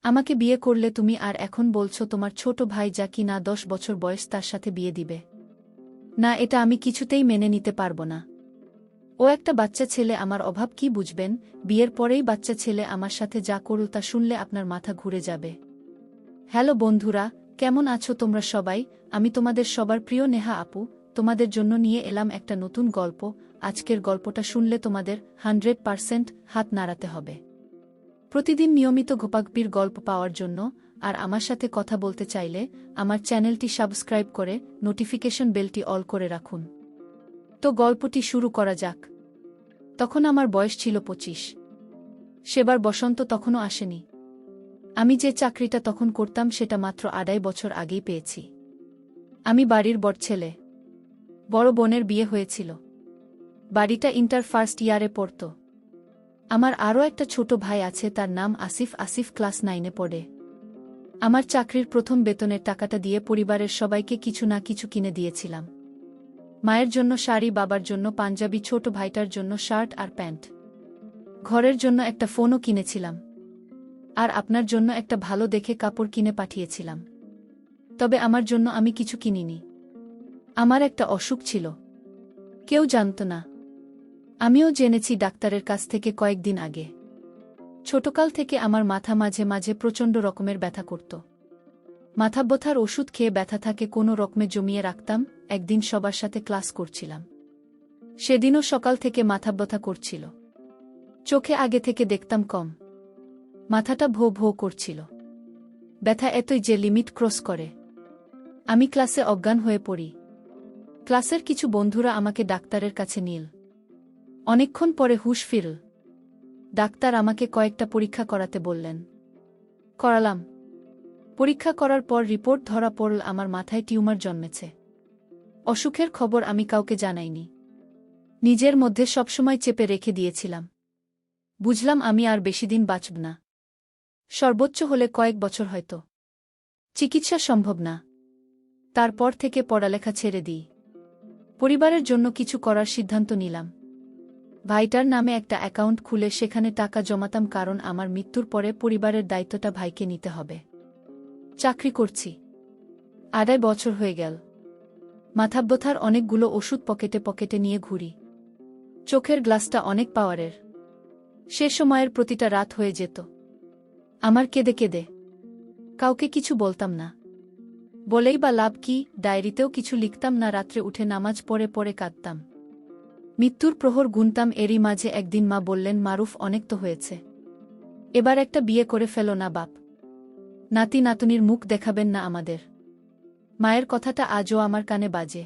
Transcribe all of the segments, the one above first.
আমাকে বিয়ে করলে তুমি আর এখন বলছো তোমার ছোট ভাই যা কি না 10 বছর বয়স তার সাথে বিয়ে দিবে। না, এটা আমি কিছুতেই মেনে নিতে পারবো না। ও একটা বাচ্চা ছেলে, আমার অভাব কি বুঝবেন? বিয়ের পরেই বাচ্চা ছেলে আমার সাথে যা করল তা শুনলে আপনার মাথা ঘুরে যাবে। হ্যালো বন্ধুরা, কেমন আছো তোমরা সবাই? আমি তোমাদের সবার প্রিয় নেহা আপু, তোমাদের জন্য নিয়ে এলাম একটা নতুন গল্প। আজকের গল্পটা শুনলে তোমাদের 100% হাত নাড়াতে হবে। প্রতিদিন নিয়মিত ঘোপাগপির গল্প পাওয়ার জন্য আর আমার সাথে কথা বলতে চাইলে আমার চ্যানেলটি সাবস্ক্রাইব করে নোটিফিকেশন বেলটি অল করে রাখুন। তো গল্পটি শুরু করা যাক। তখন আমার বয়স ছিল 25। সেবার বসন্ত তখনও আসেনি। আমি যে চাকরিটা তখন করতাম সেটা মাত্র 2.5 বছর আগেই পেয়েছি। আমি বাড়ির বড় ছেলে। বড় বোনের বিয়ে হয়েছিল। বাড়িটা ইন্টার ফার্স্ট ইয়ারে পড়ত। আমার আরও একটা ছোট ভাই আছে, তার নাম আসিফ। আসিফ ক্লাস 9-এ পড়ে। আমার চাকরির প্রথম বেতনের টাকাটা দিয়ে পরিবারের সবাইকে কিছু না কিছু কিনে দিয়েছিলাম। মায়ের জন্য শাড়ি, বাবার জন্য পাঞ্জাবি, ছোট ভাইটার জন্য শার্ট আর প্যান্ট। ঘরের জন্য একটা ফোনও কিনেছিলাম। আর আপনার জন্য একটা ভালো দেখে কাপড় কিনে পাঠিয়েছিলাম। তবে আমার জন্য আমি কিছু কিনিনি। আমার একটা অসুখ ছিল। কেউ জানত না। আমিও জেনেছি ডাক্তারের কাছ থেকে কয়েকদিন আগে। ছোটকাল থেকে আমার মাথা মাঝে মাঝে প্রচণ্ড রকমের ব্যথা করত। মাথা ব্যথার ওষুধ খেয়ে ব্যথা থাকে কোনো রকমে জমিয়ে রাখতাম। একদিন সবার সাথে ক্লাস করছিলাম। সেদিনও সকাল থেকে মাথা ব্যথা করছিল। চোখে আগে থেকে দেখতাম কম। মাথাটা ভো ভো করছিল। ব্যথা এতই যে লিমিট ক্রস করে। আমি ক্লাসে অজ্ঞান হয়ে পড়ি। ক্লাসের কিছু বন্ধুরা আমাকে ডাক্তারের কাছে নিল। অনেকক্ষণ পরে হুঁশ ফিরল। ডাক্তার আমাকে কয়েকটা পরীক্ষা করাতে বললেন। করালাম। পরীক্ষা করার পর রিপোর্ট ধরা পড়ল আমার মাথায় টিউমার জন্মেছে। অসুখের খবর আমি কাউকে জানাইনি। নিজের মধ্যে সবসময় চেপে রেখে দিয়েছিলাম। বুঝলাম আমি আর বেশিদিন বাঁচব না। সর্বোচ্চ হলে কয়েক বছর হয়তো। চিকিৎসা সম্ভব না। তারপর থেকে পড়ালেখা ছেড়ে দিই। পরিবারের জন্য কিছু করার সিদ্ধান্ত নিলাম। ভাইটার নামে একটা অ্যাকাউন্ট খুলে সেখানে টাকা জমাতাম, কারণ আমার মৃত্যুর পরে পরিবারের দায়িত্বটা ভাইকে নিতে হবে। চাকরি করছি। 2.5 বছর হয়ে গেল। মাথা ব্যথার অনেকগুলো ওষুধ পকেটে পকেটে নিয়ে ঘুরি। চোখের গ্লাসটা অনেক পাওয়ারের। সে সময়ের প্রতিটা রাত হয়ে যেত আমার কেঁদে কেঁদে। কাউকে কিছু বলতাম না। বলেই বা লাভ কি? ডায়েরিতেও কিছু লিখতাম না। রাত্রে উঠে নামাজ পড়ে পড়ে কাঁদতাম। মৃত্যুর প্রহর গুনতাম। এরই মাঝে একদিন মা বললেন, মারুফ, অনেক তো হয়েছে, এবার একটা বিয়ে করে ফেলো না বাপ। নাতি নাতনির মুখ দেখাবেন না আমাদের? মায়ের কথাটা আজও আমার কানে বাজে।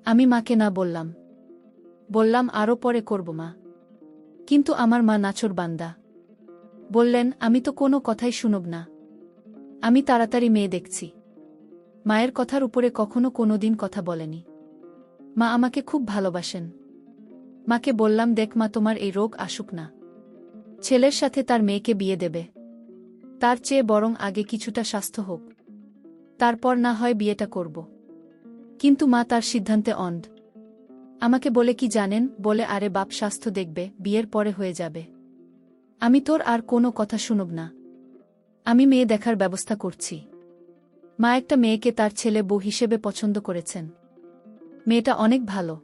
আমি মাকে না বললাম। বললাম আরও পরে করব মা। কিন্তু আমার মা নাছোড় বান্দা। বললেন, আমি তো কোনো কথাই শুনব না। আমি তাড়াতাড়ি মেয়ে দেখছি। মায়ের কথার উপরে কখনো কোনোদিন কথা বলেনি। মা আমাকে খুব ভালোবাসেন। মাকে বললাম, দেখ মা, তোমার এই রোগ আসুক না। ছেলের সাথে তার মেয়েকে বিয়ে দেবে। তার চেয়ে বরং আগে কিছুটা স্বাস্থ্য হোক, তারপর না হয় বিয়েটা করব। কিন্তু মা তার সিদ্ধান্তে অন্ধ। আমাকে বলে কি জানেন? বলে, আরে বাপ, স্বাস্থ্য দেখবে, বিয়ের পরে হয়ে যাবে। আমি তোর আর কোনো কথা শুনব না। আমি মেয়ে দেখার ব্যবস্থা করছি। মা একটা মেয়েকে তার ছেলে বউ হিসেবে পছন্দ করেছেন। মেয়েটা অনেক ভালো,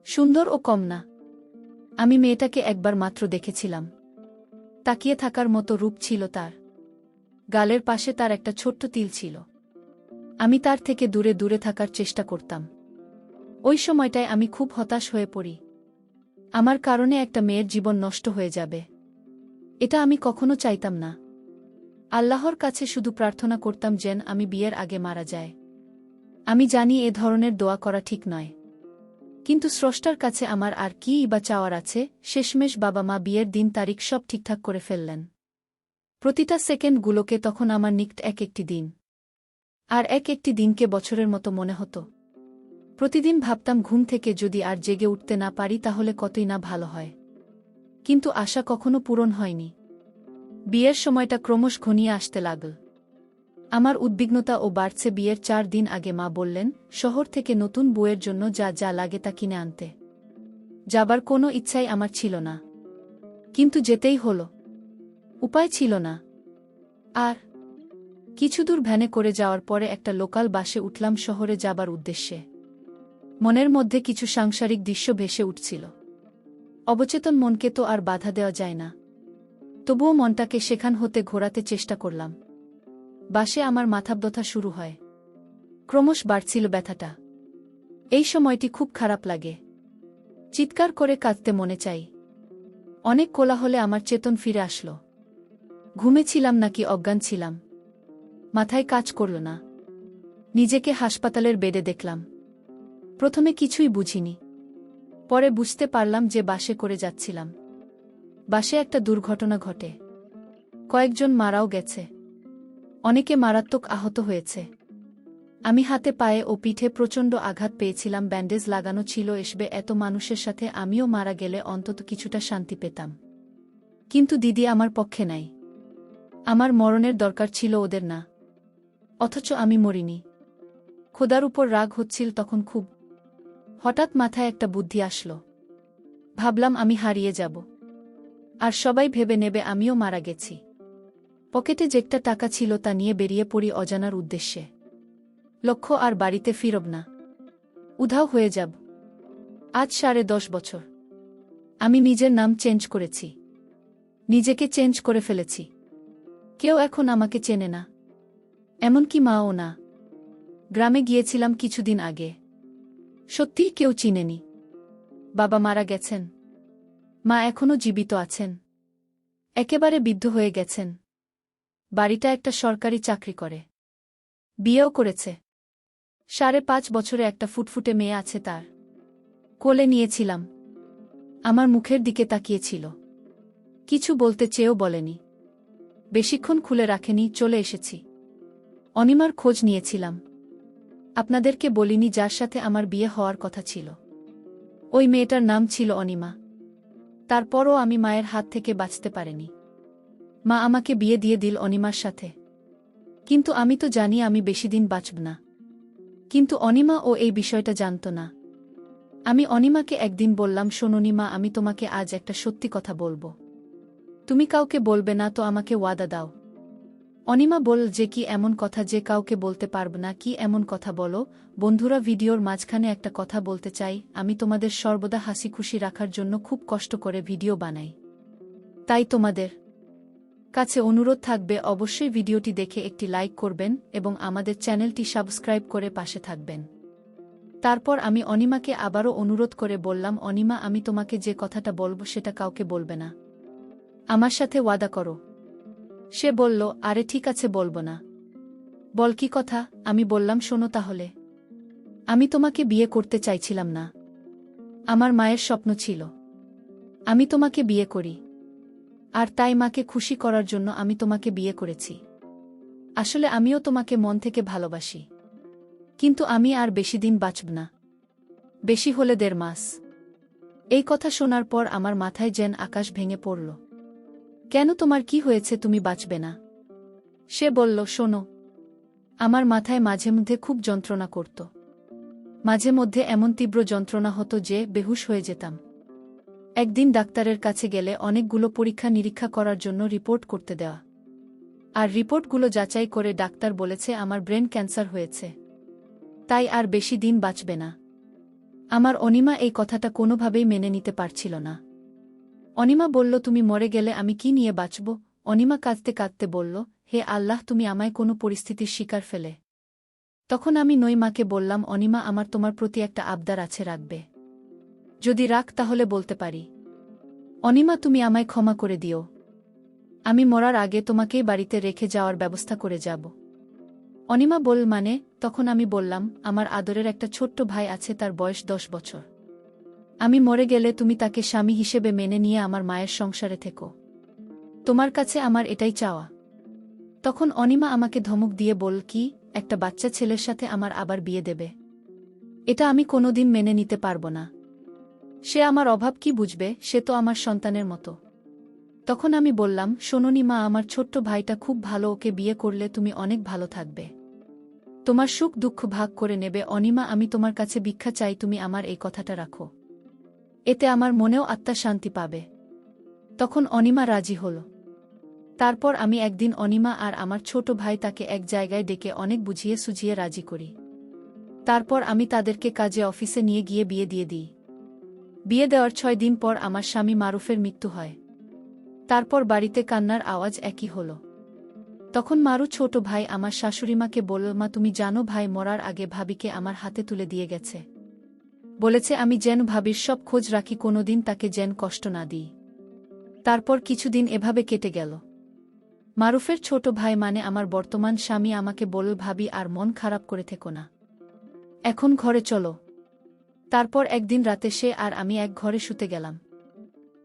সুন্দর ও কম না। আমি মেয়েটাকে একবার মাত্র দেখেছিলাম। তাকিয়ে থাকার মতো রূপ ছিল তার। গালের পাশে তার একটা ছোট্ট তিল ছিল। আমি তার থেকে দূরে দূরে থাকার চেষ্টা করতাম। ওই সময়টায় আমি খুব হতাশ হয়ে পড়ি। আমার কারণে একটা মেয়ের জীবন নষ্ট হয়ে যাবে, এটা আমি কখনো চাইতাম না। আল্লাহর কাছে শুধু প্রার্থনা করতাম যেন আমি বিয়ের আগে মারা যায়। আমি জানি এ ধরনের দোয়া করা ঠিক নয়, কিন্তু স্রষ্টার কাছে আমার আর কীই বা চাওয়ার আছে। শেষমেশ বাবা মা বিয়ের দিন তারিখ সব ঠিকঠাক করে ফেললেন। প্রতিটা সেকেন্ডগুলোকে তখন আমার নিকট এক একটি দিন, আর এক একটি দিনকে বছরের মতো মনে হতো। প্রতিদিন ভাবতাম, ঘুম থেকে যদি আর জেগে উঠতে না পারি তাহলে কতই না ভালো হয়। কিন্তু আশা কখনো পূরণ হয়নি। বিয়ের সময়টা ক্রমশ ঘনিয়ে আসতে লাগল। আমার উদ্বিগ্নতা ও বাড়ছে। বিয়ের 4 দিন আগে মা বললেন, শহর থেকে নতুন বউয়ের জন্য যা যা লাগে তা কিনে আনতে। যাবার কোনো ইচ্ছাই আমার ছিল না, কিন্তু যেতেই হলো। উপায় ছিল না। আর কিছুদূর ভ্যানে করে যাওয়ার পরে একটা লোকাল বাসে উঠলাম শহরে যাবার উদ্দেশ্যে। মনের মধ্যে কিছু সাংসারিক দৃশ্য ভেসে উঠছিল। অবচেতন মনকে তো আর বাধা দেওয়া যায় না, তবুও মনটাকে সেখান হতে ঘোরাতে চেষ্টা করলাম। বাসে আমার মাথা ব্যথা শুরু হয়, ক্রমশ বাড়ছিল ব্যথাটা। এই সময়টি খুব খারাপ লাগে, চিৎকার করে কাঁদতে মনে চাই। অনেক কোলাহলে আমার চেতন ফিরে আসলো। ঘুমেছিলাম নাকি অজ্ঞান ছিলাম, মাথায় কাজ করল না। নিজেকে হাসপাতালের বেডে দেখলাম। প্রথমে কিছুই বুঝিনি, পরে বুঝতে পারলাম যে বাসে করে যাচ্ছিলাম। বাসে একটা দুর্ঘটনা ঘটে, কয়েকজন মারাও গেছে, অনেকে মারাত্মক আহত হয়েছে। আমি হাতে পায়ে ও পিঠে প্রচণ্ড আঘাত পেয়েছিলাম, ব্যান্ডেজ লাগানো ছিল। এসবে এত মানুষের সাথে আমিও মারা গেলে অন্তত কিছুটা শান্তি পেতাম, কিন্তু দিদি আমার পক্ষে নাই। আমার মরণের দরকার ছিল, ওদের না। অথচ আমি মরিনি। খোদার উপর রাগ হচ্ছিল তখন খুব। হঠাৎ মাথায় একটা বুদ্ধি আসলো। ভাবলাম আমি হারিয়ে যাব, আর সবাই ভেবে নেবে আমিও মারা গেছি। পকেটে যেটা টাকা ছিল তা নিয়ে বেরিয়ে পড়ি অজানার উদ্দেশ্যে। লক্ষ্য আর বাড়িতে ফিরব না, উধাও হয়ে যাব। আজ 10.5 বছর আমি নিজের নাম চেঞ্জ করেছি, নিজেকে চেঞ্জ করে ফেলেছি। কেউ এখন আমাকে চেনে না, এমনকি মাও না। গ্রামে গিয়েছিলাম কিছুদিন আগে, সত্যিই কেউ চিনেনি। বাবা মারা গেছেন, মা এখনো জীবিত আছেন, একেবারে বৃদ্ধ হয়ে গেছেন। বাড়িটা একটা সরকারি চাকরি করে, বিয়েও করেছে। 5.5 বছরে একটা ফুটফুটে মেয়ে আছে তার। কোলে নিয়েছিলাম, আমার মুখের দিকে তাকিয়েছিল, কিছু বলতে চেয়েও বলেনি। বেশিক্ষণ খুলে রাখেনি, চলে এসেছি। অনিমার খোঁজ নিয়েছিলাম। আপনাদেরকে বলিনি যার সাথে আমার বিয়ে হওয়ার কথা ছিল, ওই মেয়েটার নাম ছিল অনিমা। তারপরও আমি মায়ের হাত থেকে বাঁচতে পারিনি। মা আমাকে বিয়ে দিয়ে দিল অনিমার সাথে, কিন্তু আমি তো জানি আমি বেশি দিন বাঁচব না। কিন্তু অনিমা ও এই বিষয়টা জানত না। আমি অনিমাকে একদিন বললাম, শোনো অনিমা, আমি তোমাকে আজ একটা সত্যি কথা বলবো, তুমি কাউকে বলবে না তো? আমাকে ওয়াদা দাও। অনিমা বল, যে কি এমন কথা যে কাউকে বলতে পারব না? কি এমন কথা বলো? বন্ধুরা, ভিডিওর মাঝখানে একটা কথা বলতে চাই। আমি তোমাদের সর্বদা হাসি খুশি রাখার জন্য খুব কষ্ট করে ভিডিও বানাই, তাই তোমাদের কাছে অনুরোধ থাকবে অবশ্যই ভিডিওটি দেখে একটি লাইক করবেন এবং আমাদের চ্যানেলটি সাবস্ক্রাইব করে পাশে থাকবেন। তারপর আমি অনিমাকে আবারও অনুরোধ করে বললাম, অনিমা, আমি তোমাকে যে কথাটা বলবো সেটা কাউকে বলবে না, আমার সাথে ওয়াদা করো। সে বলল, আরে ঠিক আছে, বলবো না। বল, কি কথা? আমি বললাম, শোনো তাহলে, আমি তোমাকে বিয়ে করতে চাইছিলাম না। আমার মায়ের স্বপ্ন ছিল আমি তোমাকে বিয়ে করি, আর তাই মাকে খুশি করার জন্য আমি তোমাকে বিয়ে করেছি। আসলে আমিও তোমাকে মন থেকে ভালোবাসি, কিন্তু আমি আর বেশি দিন বাঁচব না, বেশি হলে 1.5 মাস। এই কথা শোনার পর আমার মাথায় যেন আকাশ ভেঙে পড়ল। কেন, তোমার কি হয়েছে? তুমি বাঁচবে না? সে বলল, শোনো, আমার মাথায় মাঝে মধ্যে খুব যন্ত্রণা করত। মাঝে মধ্যে এমন তীব্র যন্ত্রণা হতো যে বেহুশ হয়ে যেতাম। একদিন ডাক্তারের কাছে গেলে অনেকগুলো পরীক্ষা নিরীক্ষা করার জন্য রিপোর্ট করতে দেওয়া, আর রিপোর্টগুলো যাচাই করে ডাক্তার বলেছে আমার ব্রেন ক্যান্সার হয়েছে, তাই আর বেশি দিন বাঁচবে না। আমার অনিমা এই কথাটা কোনোভাবেই মেনে নিতে পারছিল না। অনিমা বলল, তুমি মরে গেলে আমি কি নিয়ে বাঁচব? অনিমা কাঁদতে কাঁদতে বলল, হে আল্লাহ, তুমি আমায় কোনো পরিস্থিতির শিকার ফেলে। তখন আমি নইমাকে বললাম, অনিমা, আমার তোমার প্রতি একটা আবদার আছে, রাখবে? যদি রাখ তাহলে বলতে পারি। অনিমা, তুমি আমায় ক্ষমা করে দিও, আমি মরার আগে তোমাকেই বাড়িতে রেখে যাওয়ার ব্যবস্থা করে যাব। অনিমা বল, মানে? তখন আমি বললাম, আমার আদরের একটা ছোট্ট ভাই আছে, তার বয়স 10 বছর। আমি মরে গেলে তুমি তাকে স্বামী হিসেবে মেনে নিয়ে আমার মায়ের সংসারে থেকো, তোমার কাছে আমার এটাই চাওয়া। তখন অনিমা আমাকে ধমক দিয়ে বল, কি, একটা বাচ্চা ছেলের সাথে আমার আবার বিয়ে দেবে? এটা আমি কোনোদিন মেনে নিতে পারব না। সে আমার অভাব কি বুঝবে? সে তো আমার সন্তানের মতো। তখন আমি বললাম, শোনো অনিমা, আমার ছোট্ট ভাইটা খুব ভালো, ওকে বিয়ে করলে তুমি অনেক ভালো থাকবে, তোমার সুখ দুঃখ ভাগ করে নেবে। অনিমা, আমি তোমার কাছে ভিক্ষা চাই, তুমি আমার এই কথাটা রাখো, এতে আমার মনেও আত্মা শান্তি পাবে। তখন অনিমা রাজি হল। তারপর আমি একদিন অনিমা আর আমার ছোট ভাই তাকে এক জায়গায় ডেকে অনেক বুঝিয়ে সুঝিয়ে রাজি করি। তারপর আমি তাদেরকে কাজে অফিসে নিয়ে গিয়ে বিয়ে দিয়ে দিই। বিয়ে দেওয়ার 6 দিন পর আমার স্বামী মারুফের মৃত্যু হয়। তারপর বাড়িতে কান্নার আওয়াজ একই হল। তখন মারু ছোট ভাই আমার শাশুড়িমাকে বলল, মা তুমি জানো ভাই মরার আগে ভাবিকে আমার হাতে তুলে দিয়ে গেছে। বলেছে আমি যেন ভাবির সব খোঁজ রাখি, কোনোদিন তাকে যেন কষ্ট না দিই। তারপর কিছুদিন এভাবে কেটে গেল। মারুফের ছোট ভাই মানে আমার বর্তমান স্বামী আমাকে বলল, ভাবি আর মন খারাপ করে থেকো না, এখন ঘরে চলো। তারপর একদিন রাতে সে আর আমি এক ঘরে শুতে গেলাম।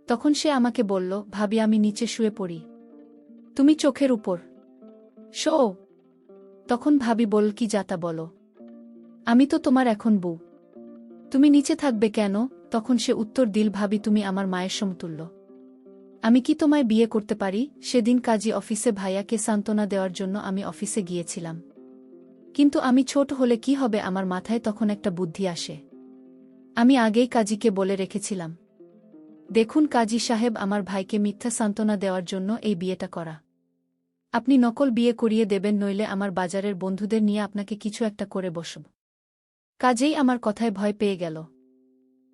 তখন সে আমাকে বলল, ভাবি আমি নিচে শুয়ে পড়ি, তুমি চোখের উপর শো। তখন ভাবি বল, কি যাতা বলো, আমি তো তোমার এখন বউ, তুমি নিচে থাকবে কেন? তখন সে উত্তর দিল, ভাবি তুমি আমার মায়ের সমতুল্য, আমি কি তোমায় বিয়ে করতে পারি? সেদিন কাজী অফিসে ভাইয়াকে সান্ত্বনা দেওয়ার জন্য আমি অফিসে গিয়েছিলাম। কিন্তু আমি ছোট হলে কি হবে, আমার মাথায় তখন একটা বুদ্ধি আসে। আমি আগেই কাজীকে বলে রেখেছিলাম, দেখুন কাজী সাহেব, আমার ভাইকে মিথ্যা সান্ত্বনা দেওয়ার জন্য এই বিয়েটা করা। আপনি নকল বিয়ে করিয়ে দেবেন, নইলে আমার বাজারের বন্ধুদের নিয়ে আপনাকে কিছু একটা করে বসব। কাজেই আমার কথায় ভয় পেয়ে গেল,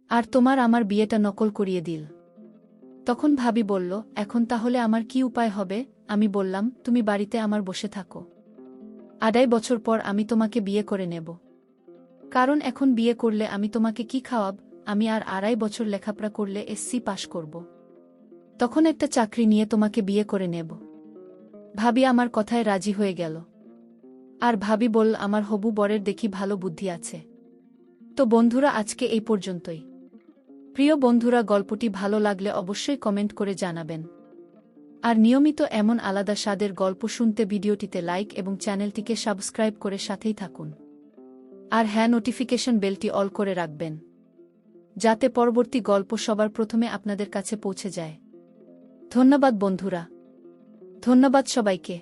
আর তোমার আমার বিয়েটা নকল করিয়ে দিল। তখন ভাবি বলল, এখন তাহলে আমার কি উপায় হবে? আমি বললাম, তুমি বাড়িতে আমার বসে থাকো, 2.5 বছর পর আমি তোমাকে বিয়ে করে নেব। কারণ এখন বিয়ে করলে আমি তোমাকে কি খাওয়াব? আমি আর 2.5 বছর লেখাপড়া করলে এসসি পাশ করব, তখন একটা চাকরি নিয়ে তোমাকে বিয়ে করে নেব। ভাবি আমার কথায় রাজি হয়ে গেল। আর ভাবি বলল, আমার হবু বরের দেখি ভালো বুদ্ধি আছে। তো বন্ধুরা, আজকে এই পর্যন্তই। প্রিয় বন্ধুরা, গল্পটি ভালো লাগলে অবশ্যই কমেন্ট করে জানাবেন। আর নিয়মিত এমন আলাদা স্বাদের গল্প শুনতে ভিডিওটিতে লাইক এবং চ্যানেলটিকে সাবস্ক্রাইব করে সাথেই থাকুন। আর হ্যাঁ, নোটিফিকেশন বেলটি অল করে রাখবেন, যাতে পরবর্তী গল্প সবার প্রথমে আপনাদের কাছে পৌঁছে যায়। ধন্যবাদ বন্ধুরা, ধন্যবাদ সবাইকে।